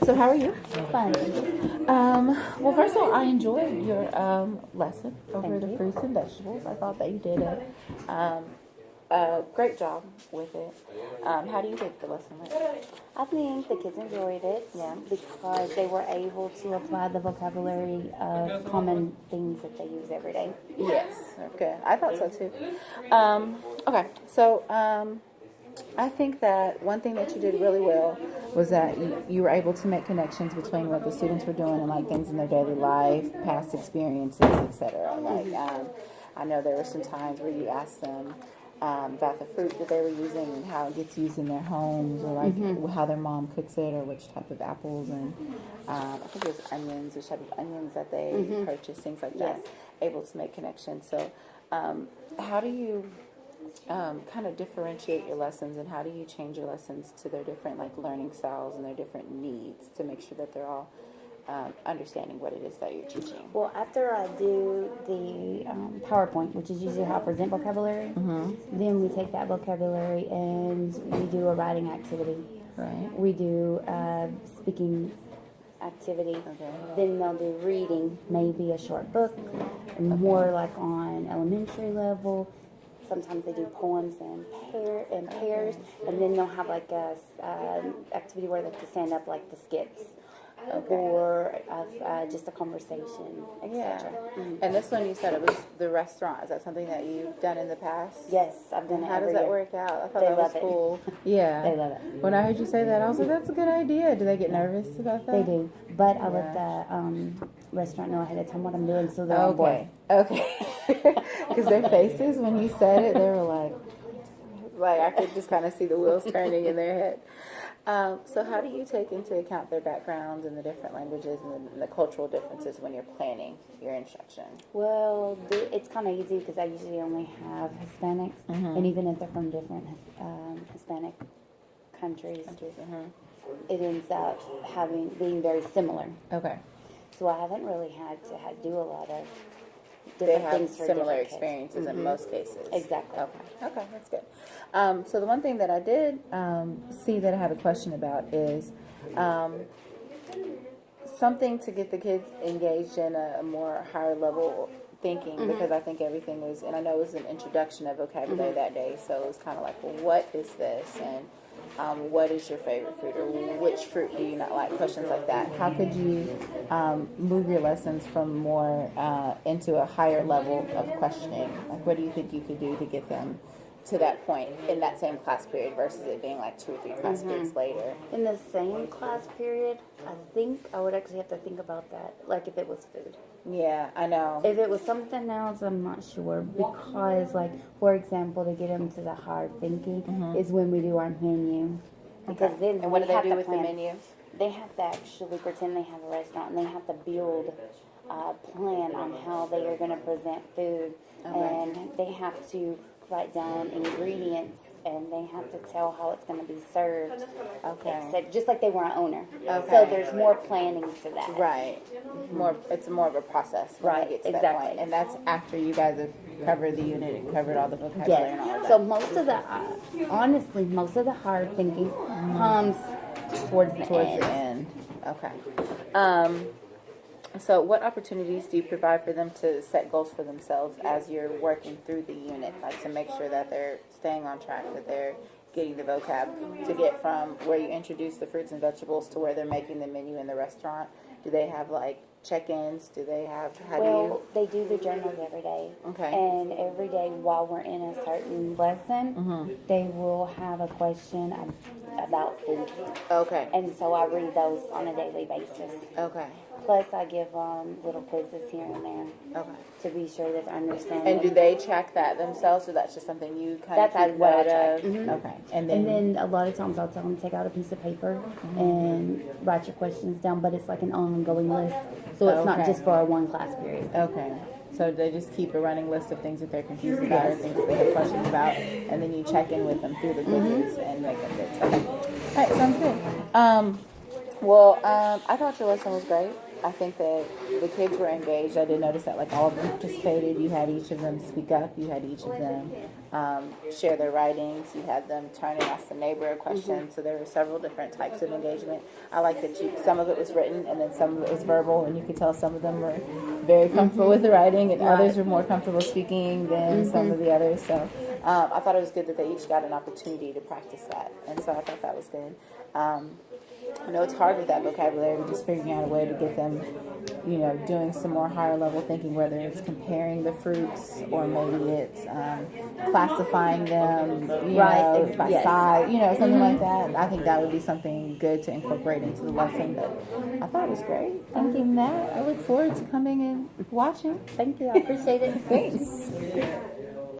So how are you? Fun. Well, first of all, I enjoyed your lesson over Thank the you. fruits and vegetables. I thought that you did a great job with it. How do you think the lesson went? I think the kids enjoyed it, Yeah. because they were able to apply the vocabulary of common things that they use every day. Yes. Okay. I thought so too. Okay. So I think that one thing that you did really well was that you were able to make connections between what the students were doing and like things in their daily life, past experiences, etc. Like I know there were some times where you asked them about the fruit that they were using and how it gets used in their homes, or like how their mom cooks it, or which type of apples and I think it was onions, which type of onions that they purchase, things like that. Yes. Able to make connections. So how do you kind of differentiate your lessons, and how do you change your lessons to their different like learning styles and their different needs to make sure that they're all understanding what it is that you're teaching? Well, after I do the PowerPoint, which is usually how I present vocabulary, then we take that vocabulary and we do a writing activity. Right. We do speaking activity. Okay. Then they'll do reading, maybe a short book, more like on elementary level. Sometimes they do poems and pairs, and then they'll have like a activity where they have to stand up like the skits, or just a conversation, Yeah. etc. And this one you said it was the restaurant. Is that something that you've done in the past? Yes, I've done it. How does every that year. work out? I thought They that was love it. cool. Yeah. They love it. When I heard you say that, I was like, that's a good idea. Do they get nervous about that? They do, but I let the restaurant know ahead of time what I'm doing, so they're on board. Okay. Because their faces when you said it, they were like I could just kind of see the wheels turning in their head. So how do you take into account their backgrounds and the different languages and the cultural differences when you're planning your instruction? Well, it's kind of easy because I usually only have Hispanics, and even if they're from different Hispanic countries, it ends up being very similar. Okay. So I haven't really had to do a lot of They different have things for similar different kids. experiences in most cases. Exactly. Okay, that's good. So the one thing that I did see that I have a question about is something to get the kids engaged in a more higher level thinking, because I think everything was, and I know it was an introduction of vocabulary that day, so it was kind of like, well, what is this, and what is your favorite fruit, or which fruit do you not like, questions like that. How could you move your lessons from more into a higher level of questioning? Like, what do you think you could do to get them to that point in that same class period versus it being like 2 or 3 class periods later? In the same class period, I think I would actually have to think about that, like if it was food. Yeah, I know. If it was something else, I'm not sure, because, like, for example, to get them to the hard thinking is when we do our menu. Because then And what do we they have do to with the plan. menu? They have to actually pretend they have a restaurant, and they have to build a plan on how they are going to present food, and they have to write down ingredients, and they have to tell how it's going to be served. Except, just like they were an owner. Okay. So there's more planning to that. Right. It's more of a process when Right, it gets to that exactly. point. And that's after you guys have covered the unit and covered all the vocabulary and all of Yes. that. So most of the, honestly, most of the hard thinking comes towards the Towards end. the end. Okay. So what opportunities do you provide for them to set goals for themselves as you're working through the unit, like to make sure that they're staying on track, that they're getting the vocab to get from where you introduce the fruits and vegetables to where they're making the menu in the restaurant? Do they have like check-ins? Do they have, Well, they do the journals every day. Okay. And every day while we're in a certain lesson, they will have a question about food. Okay. And so I read those on a daily basis. Okay. Plus, I give little quizzes here and there Okay. to be sure that they're understanding. And do they check that themselves, or that's just something you kind That's of keep what I note check. of? Okay. And And then, then a lot of times I'll tell them to take out a piece of paper and write your questions down, but it's like an ongoing list. So it's not Okay. just for a one class period. okay. So they just keep a running list of things that they're confused about or things that they have questions about, and then you check in with them through the quizzes and make them good. Okay. All right, sounds good. I thought your lesson was great. I think that the kids were engaged. I did notice that like all of them participated. You had each of them speak up. You had each of them share their writings. You had them turn and ask the neighbor a question. So there were several different types of engagement. I like that some of it was written and then some of it was verbal, and you could tell some of them were very comfortable with the writing, and others were more comfortable speaking than some of the others. So I thought it was good that they each got an opportunity to practice that, and so I thought that was good. I know it's hard with that vocabulary, but just figuring out a way to get them, doing some more higher level thinking, whether it's comparing the fruits or maybe it's classifying them, by size, something like that. I think that would be something good to incorporate into the lesson. But I thought it was great. Other than that, I look forward to coming and watching. Thank you. I appreciate it. Thanks.